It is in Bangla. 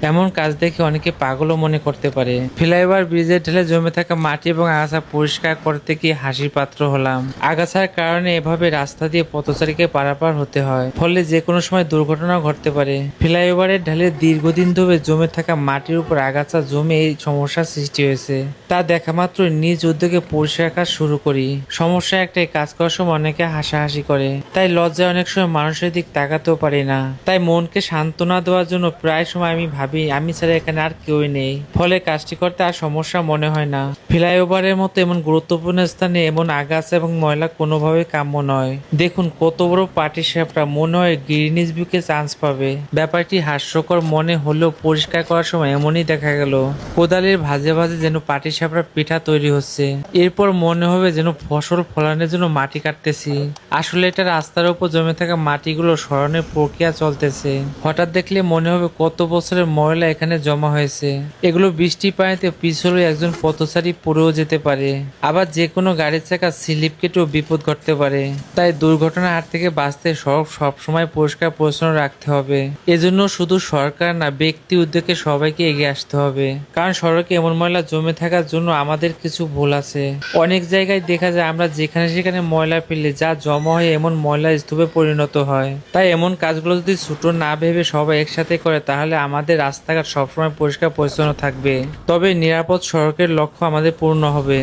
এমন কাজ দেখে অনেকে পাগলও মনে করতে পারে। ফ্লাইওভার ব্রিজের ঢালে জমে থাকা মাটি এবং আগাছা পরিষ্কার করতে গিয়ে হাসির পাত্র হলাম। আগাছার কারণে এভাবে রাস্তা দিয়ে পথচারীকে পারাপার হতে হয়, ফলে যে কোনো সময় দুর্ঘটনাও ঘটতে পারে। ফ্লাইওভারের ঢালে দীর্ঘদিন ধরে জমে থাকা মাটির উপর আগাছা জমে এই সমস্যার সৃষ্টি হয়েছে। তা দেখা মাত্র নিজ উদ্যোগে পরিষ্কার কাজ শুরু করি। সমস্যা একটাই, কাজ করার সময় অনেকে হাসাহাসি করে, তাই লজ্জায় অনেক সময় মানুষের দিক তাকাতেও পারি না। তাই মনকে সান্ত্বনা দেওয়ার জন্য প্রায় সময় আমি ভাবি আমি ছাড়া এখানে আর কেউই নেই, ফলে কাজটি করতে আর সমস্যা মনে হয় না। ফ্লাইওভারের মতো এমন গুরুত্বপূর্ণ স্থানে এমন আগাছা এবং ময়লা কোনোভাবে কাম্য নয়। দেখুন কত বড় পাটি সাপটা, মনে হয় গিনিস বুকে চান্স পাবে। ব্যাপারটি হাস্যকর মনে হলেও পরিষ্কার করার সময় এমনই দেখা গেল। কোদালের ভাজে ভাজে যেন পাটি সাপড়ার পিঠা তৈরি হচ্ছে, এরপর মনে হবে যেন ফসল ফলানোর জন্য মাটি কাটতেছি। আসলে এটা রাস্তার উপর জমে থাকা মাটিগুলো সরানোর প্রক্রিয়া চলতেছে। হঠাৎ দেখলে মনে হবে কত বছরের ময়লা এখানে জমা হয়েছে। এগুলো বৃষ্টি পানিতে পিছলে একজন পথচারী পড়েও যেতে পারে, আবার যে কোনো গাড়ির চাকা স্লিপ কেটেও বিপদ ঘটতে পারে। তাই দুর্ঘটনার হাত থেকে বাঁচতে সড়ক সবসময় পরিষ্কার পরিচ্ছন্ন রাখতে হবে। এজন্য শুধু সরকার না, ব্যক্তি উদ্যোগে সবাইকে এগিয়ে আসতে হবে। কারণ সড়কে এমন ময়লা জমে থাকার জন্য আমাদের কিছু ভুল আছে। অনেক জায়গায় দেখা যায় আমরা যেখানে সেখানে ময়লা ফেললে যা জমা হয়ে এমন ময়লা স্তূপে পরিণত হয়। তাই এমন কাজগুলো যদি ছোট না ভেবে সবাই একসাথে করে, তাহলে আমাদের রাস্তাঘাট সবসময় পরিষ্কার পরিচ্ছন্ন থাকবে। তবে নিরাপদ সড়কের লক্ষ্য আমাদের পূর্ণ হবে।